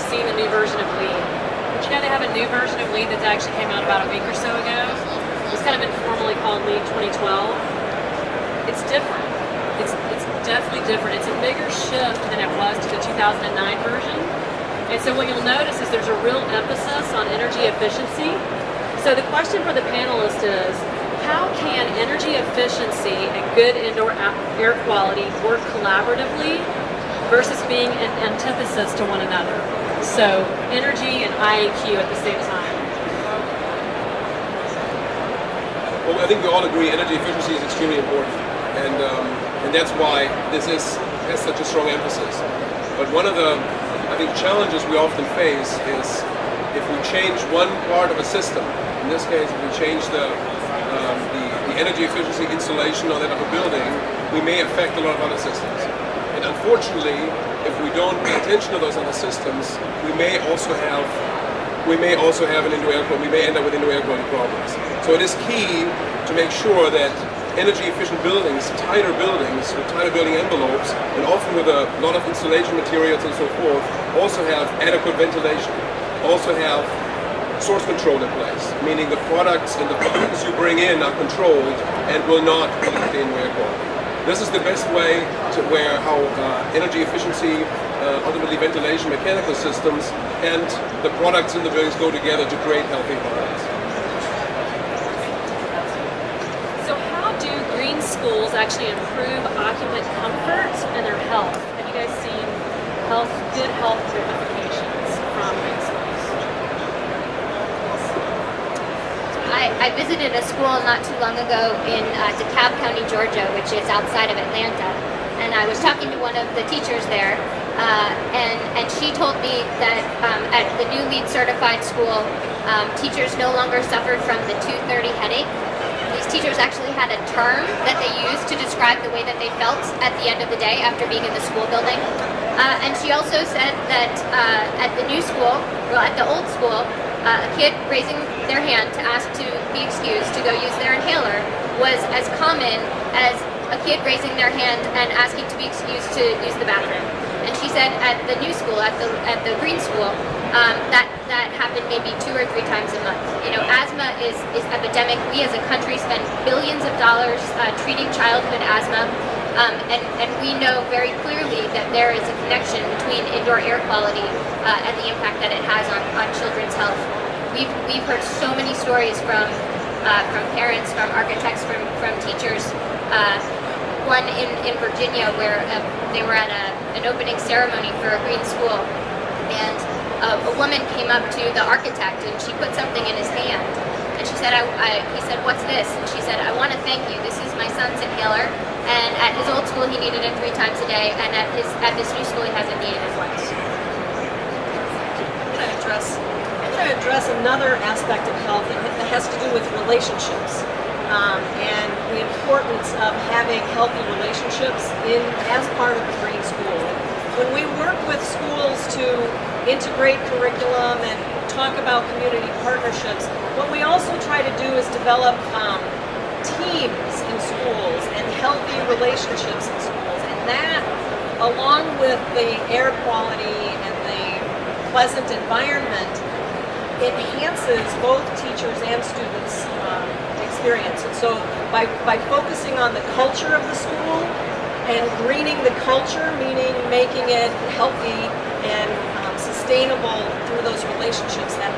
seen the new version of LEED. But you know they have a new version of LEED that actually came out about a week or so ago. It's kind of informally called LEED 2012. It's different. It's definitely different. It's a bigger shift than it was to the 2009 version. And so what you'll notice is there's a real emphasis on energy efficiency. So the question for the panelist is, how can energy efficiency and good indoor air quality work collaboratively versus being an antithesis to one another? So energy and IAQ at the same time. Well, I think we all agree energy efficiency is extremely important, and that's why this has such a strong emphasis. But one of the, I think, challenges we often face is if we change one part of a system. In this case, if we change the energy efficiency installation on that of a building, we may affect a lot of other systems. And unfortunately, if we don't pay attention to those other systems, we may also have an indoor air quality. We may end up with indoor air quality problems. So it is key to make sure that energy efficient buildings, tighter buildings with tighter building envelopes, and often with a lot of insulation materials and so forth, also have adequate ventilation, also have source control in place, meaning the products and the pollutants you bring in are controlled and will not pollute the indoor air quality. This is the best way to how energy efficiency, ultimately ventilation, mechanical systems, and the products in the buildings go together to create healthy environments. So how do green schools actually improve occupant comfort and their health? Have you guys seen good health ramifications from green schools? I visited a school not too long ago in DeKalb County, Georgia, which is outside of Atlanta, and I was talking to one of the teachers there, and she told me that at the new LEED certified school, teachers no longer suffer from the 2:30 headache. These teachers actually had a term that they used to describe the way that they felt at the end of the day after being in the school building. And she also said that at the new school, well, at the old school, a kid raising their hand to ask to be excused to go use their inhaler was as common as a kid raising their hand and asking to be excused to use the bathroom. And she said at the new school, at the green school, that happened maybe 2 or 3 times a month. You know, asthma is epidemic. We as a country spend billions of dollars treating childhood asthma. And we know very clearly that there is a connection between indoor air quality and the impact that it has on children's health. We've heard so many stories from parents, from architects, from teachers. One in Virginia where they were at an opening ceremony for a green school, and a woman came up to the architect and she put something in his hand. And she said, he said, "What's this?" And she said, "I want to thank you. This is my son's inhaler. And at his old school, he needed it 3 times a day. And at this new school, he hasn't needed it once." I'm going to address another aspect of health that has to do with relationships and the importance of having healthy relationships as part of the green school. When we work with schools to integrate curriculum and talk about community partnerships, what we also try to do is develop teams in schools and healthy relationships in schools, and that, along with the air quality and the pleasant environment, enhances both teachers and students' experience. And so by focusing on the culture of the school and greening the culture, meaning making it healthy and sustainable through those relationships, that